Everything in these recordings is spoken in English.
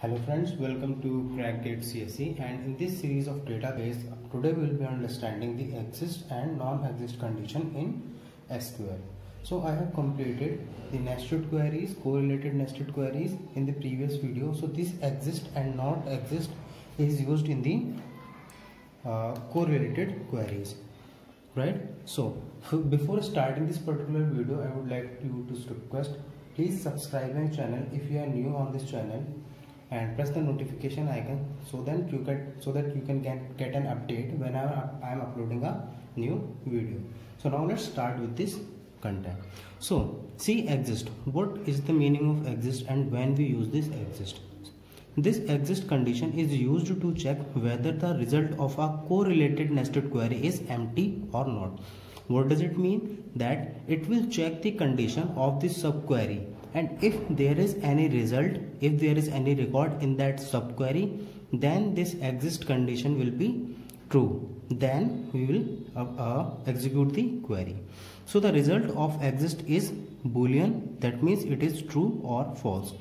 Hello friends, welcome to Crackgate CSE, and in this series of database, today we will be understanding the exist and non-exist condition in SQL. So I have completed the nested queries, correlated nested queries in the previous video. So this exist and not exist is used in the correlated queries, right? So before starting this particular video, I would like you to request, please subscribe my channel if you are new on this channel, and press the notification icon so that you can get an update whenever I am uploading a new video. So now let's start with this content. So see exist. What is the meaning of exist and when we use this exist? This exist condition is used to check whether the result of a correlated nested query is empty or not. What does it mean? That it will check the condition of the subquery, and if there is any result, if there is any record in that subquery, then this exist condition will be true. Then we will execute the query. So the result of exist is boolean, that means it is true or false.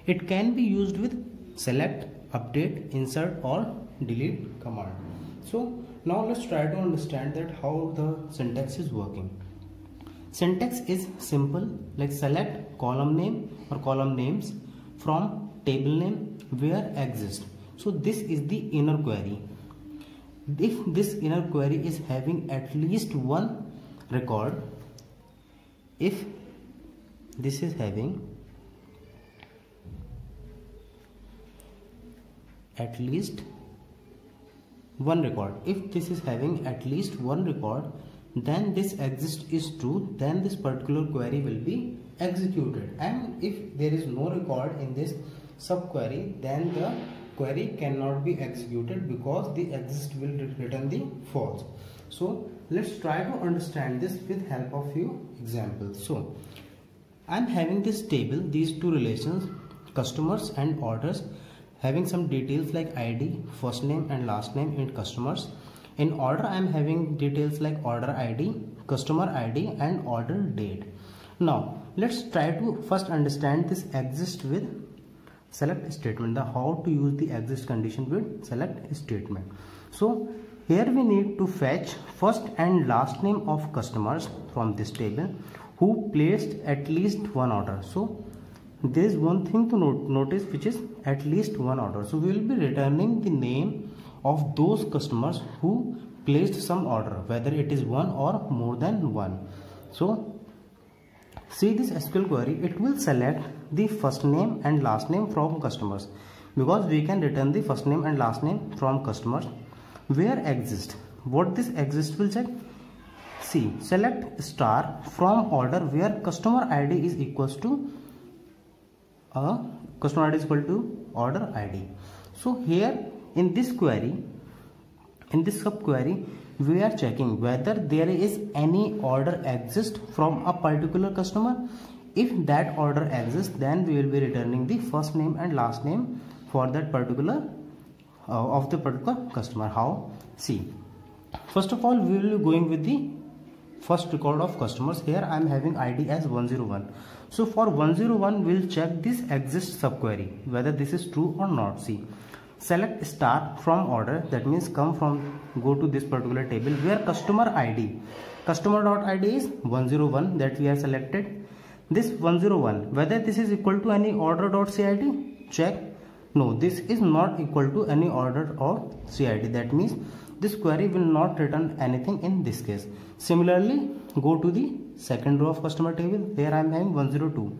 It can be used with select, update, insert or delete command. So now let's try to understand that how the syntax is working. Syntax is simple, like select column name or column names from table name where exist. So this is the inner query. If this inner query is having at least one record, if this is having at least one record, if this is having at least one record, then this exist is true, then this particular query will be executed. And if there is no record in this subquery, then the query cannot be executed because the exist will return the false. So let's try to understand this with help of few examples. So I'm having this table, these two relations, customers and orders, having some details like ID, first name and last name in customers. In order, I am having details like order ID, customer ID and order date. Now let's try to first understand this exist with select statement, how to use the exist condition with select statement. So here we need to fetch first and last name of customers from this table who placed at least one order. So there is one thing to notice, which is at least one order. So we will be returning the name of those customers who placed some order, whether it is one or more than one. So see this SQL query, it will select the first name and last name from customers, because we can return the first name and last name from customers. Where exist, what this exist will check? See, select star from order where customer ID is equals to customer ID is equal to order ID. So here in this query, in this subquery, we are checking whether there is any order exist from a particular customer. If that order exists, then we will be returning the first name and last name for that particular of the particular customer. How? See, first of all, we will be going with the first record of customers. Here I am having ID as 101. So for 101, we'll check this exist subquery whether this is true or not. See, select star from order, that means go to this particular table where customer ID, customer.id is 101 that we have selected. This 101, whether this is equal to any order.cid, check. No, this is not equal to any order or CID. That means this query will not return anything in this case. Similarly, go to the second row of customer table. Here I am having 102.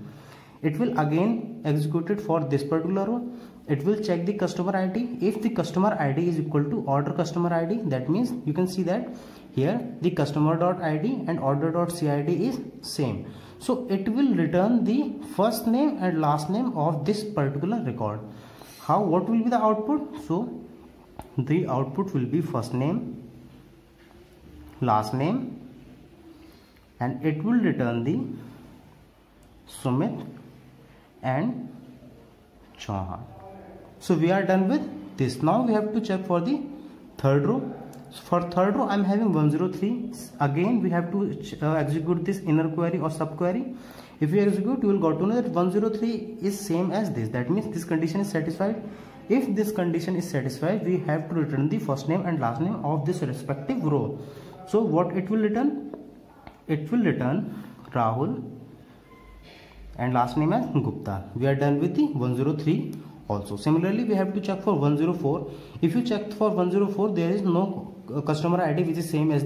It will again execute it for this particular row. It will check the customer ID. If the customer ID is equal to order customer ID, that means you can see that here the customer.id and order.cid is same. So it will return the first name and last name of this particular record. How? What will be the output? So the output will be first name, last name, and it will return the Sumit and Chauhan. So we are done with this. Now we have to check for the third row. For third row, I am having 103. Again, we have to execute this inner query or subquery. If you execute, you will got to know that 103 is same as this. That means this condition is satisfied. If this condition is satisfied, we have to return the first name and last name of this respective row. So what it will return? It will return Rahul and last name as Gupta. We are done with the 103 also. Similarly, we have to check for 104. If you check for 104, there is no customer ID which is same as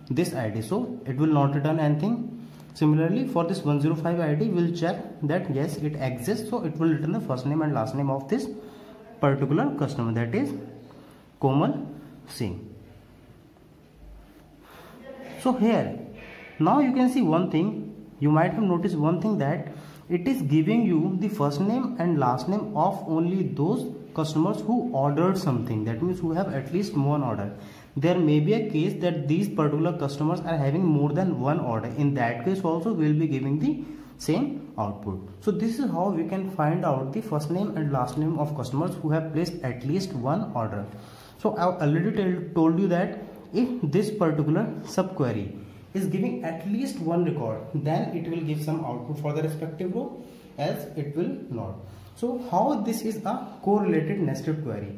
this ID, so it will not return anything. Similarly, for this 105 ID, we'll check that yes, it exists, so it will return the first name and last name of this particular customer, that is Komal Singh. So here, now you can see one thing. You might have noticed one thing, that it is giving you the first name and last name of only those customers who ordered something. That means who have at least one order. There may be a case that these particular customers are having more than one order. In that case also, we will be giving the same output. So this is how we can find out the first name and last name of customers who have placed at least one order. So I already told you that if this particular subquery is giving at least one record, then it will give some output for the respective row, else it will not. So how this is a correlated nested query?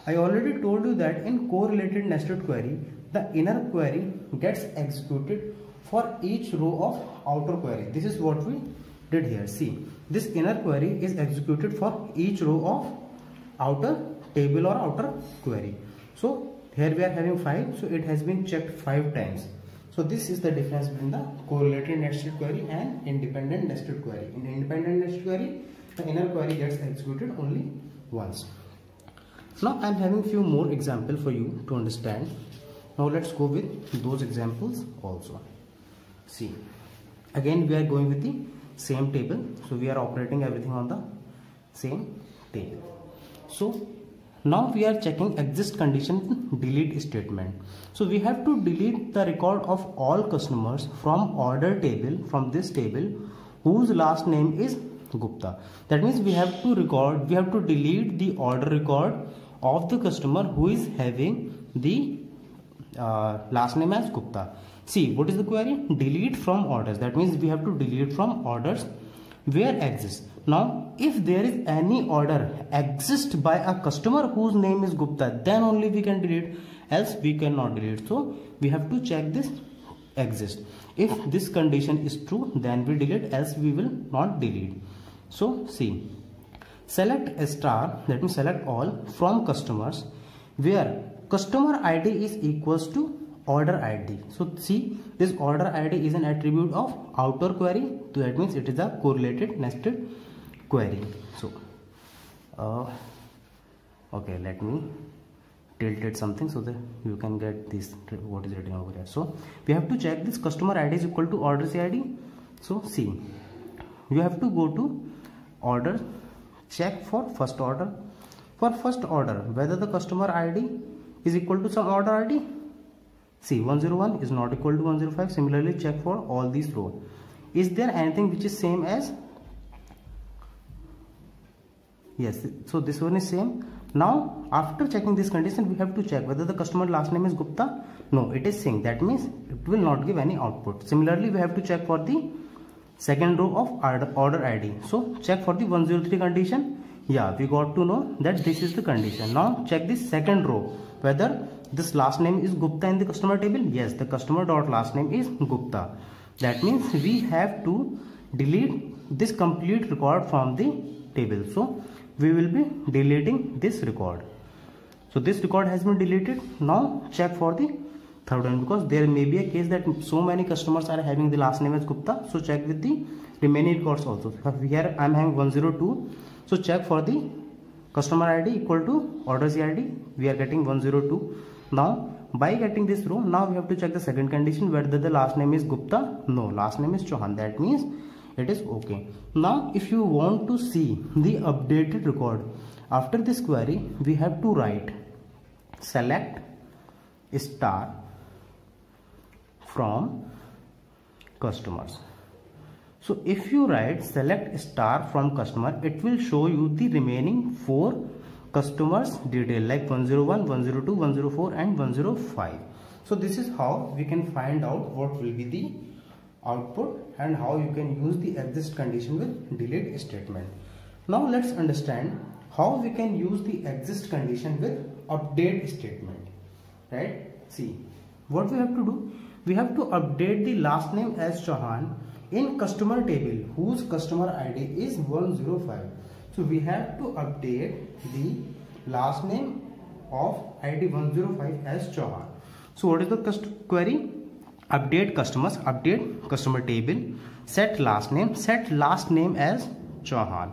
I already told you that in correlated nested query, the inner query gets executed for each row of outer query. This is what we did here. See, this inner query is executed for each row of outer table or outer query. So here we are having 5, so it has been checked 5 times. So this is the difference between the correlated nested query and independent nested query. In independent nested query, the inner query gets executed only once. Now I am having few more examples for you to understand. Now let's go with those examples also. See, again we are going with the same table. So we are operating everything on the same table. So now we are checking exist condition delete statement. So we have to delete the record of all customers from order table, from this table, whose last name is Gupta. That means we have to delete the order record of the customer who is having the last name as Gupta. See, what is the query? Delete from orders. That means we have to delete from orders where exists. Now, if there is any order exists by a customer whose name is Gupta, then only we can delete, else we cannot delete. So we have to check this exist. If this condition is true, then we delete, else we will not delete. So see, select a star, that means select all from customers where customer ID is equals to order ID. So see, this order ID is an attribute of outer query, so that means it is a correlated nested query. So okay, let me tilt it something so that you can get this what is written over here. So we have to check this customer ID is equal to order ID. So see, you have to go to order, check for first order. For first order, whether the customer ID is equal to some order ID. See, 101 is not equal to 105. Similarly, check for all these rows. Is there anything which is same as? Yes, so this one is same. Now, after checking this condition, we have to check whether the customer last name is Gupta. No, it is Singh. That means it will not give any output. Similarly, we have to check for the second row of order ID. So, check for the 103 condition. Yeah, we got to know that this is the condition. Now, check this second row, whether this last name is Gupta in the customer table. Yes, the customer dot last name is Gupta. That means we have to delete this complete record from the table. So we will be deleting this record. So this record has been deleted. Now check for the third one, because there may be a case that so many customers are having the last name as Gupta. So check with the remaining records also. Here I am having 102. So check for the customer ID equal to orders ID. We are getting 102. Now by getting this row, now we have to check the second condition, whether the last name is Gupta. No, last name is Chauhan. That means it is okay. Now if you want to see the updated record after this query, we have to write select star from customers. So if you write select star from customer, it will show you the remaining 4 customers detail like 101, 102, 104 and 105. So this is how we can find out what will be the output and how you can use the exist condition with delete statement. Now let's understand how we can use the exist condition with update statement, right? See, what we have to do, we have to update the last name as Chauhan in customer table whose customer ID is 105. So we have to update the last name of ID 105 as Chauhan. So what is the query? Update customers, update customer table, set last name as Chauhan,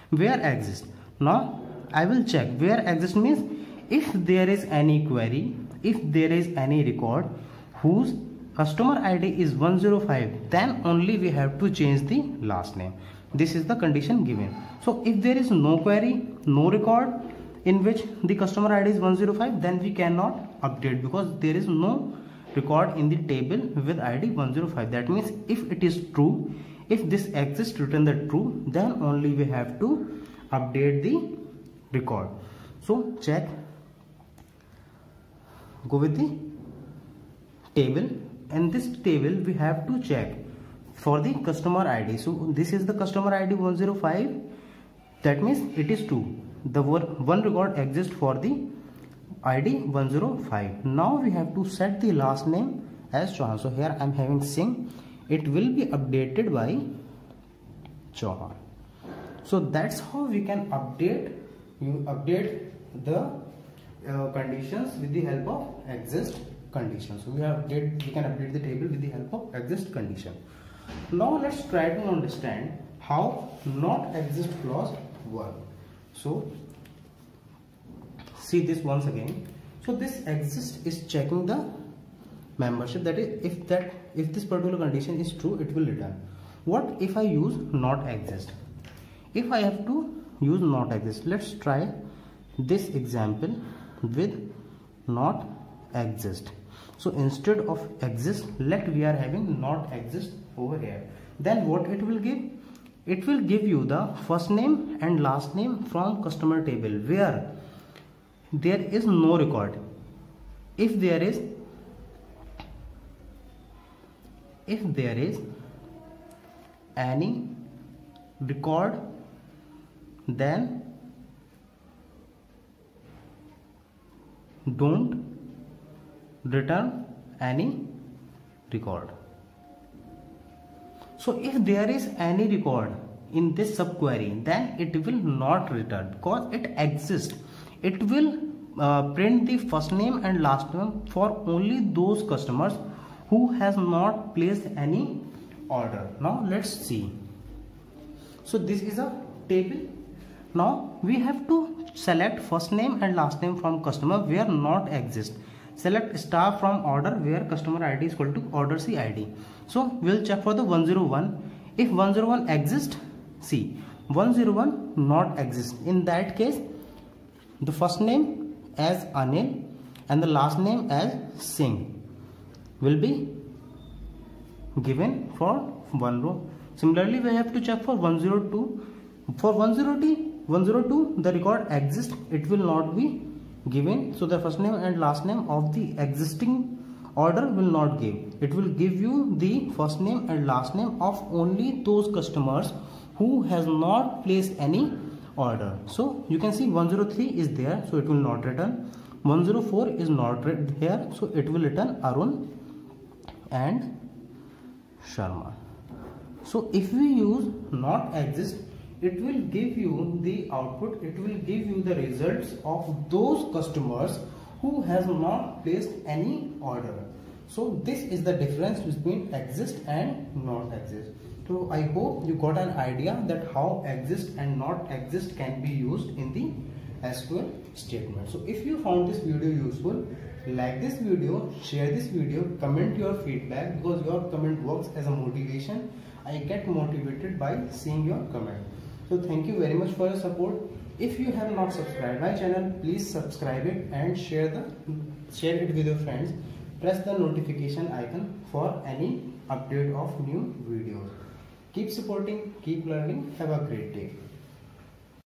where exist. Now I will check where exist means if there is any query, if there is any record whose customer ID is 105, then only we have to change the last name. This is the condition given. So if there is no query, no record in which the customer ID is 105, then we cannot update because there is no record in the table with ID 105. That means if it is true, if this exists written the true, then only we have to update the record. So check, go with the table. In this table we have to check for the customer ID. So this is the customer ID 105. That means it is true. The one record exists for the ID 105. Now we have to set the last name as Chauhan. So here I am having Singh. It will be updated by Chauhan. So that's how we can update the conditions with the help of exist condition. So we can update the table with the help of exist condition. Now let's try to understand how not exist clause work. So see this once again. So this exist is checking the membership, that is if this particular condition is true, it will return. What if I use not exist? If I have to use not exist, let's try this example with not exist. So instead of exist, we are having not exist over here. Then what it will give? It will give you the first name and last name from customer table where there is no record. If there is any record, then don't return any record. So if there is any record in this subquery, then it will not return because it exists. It will print the first name and last name for only those customers who has not placed any order. Now let's see. So this is a table. Now we have to select first name and last name from customer where not exist. Select star from order where customer ID is equal to order C ID. So we'll check for the 101. If 101 exists, see 101 not exist. In that case, the first name as Anil and the last name as Singh will be given for one row. Similarly, we have to check for 102. For 102, the record exists. It will not be given. So the first name and last name of the existing order will not give. It will give you the first name and last name of only those customers who has not placed any order. So you can see 103 is there, so it will not return. 104 is not here, so it will return Arun and Sharma. So if we use not exist, it will give you the output, it will give you the results of those customers who has not placed any order. So this is the difference between exist and not exist. So I hope you got an idea that how exist and not exist can be used in the SQL statement. So if you found this video useful, like this video, share this video, comment your feedback, because your comment works as a motivation. I get motivated by seeing your comment. So thank you very much for your support. If you have not subscribed my channel, please subscribe it and share it with your friends. Press the notification icon for any update of new videos. Keep supporting, keep learning. Have a great day.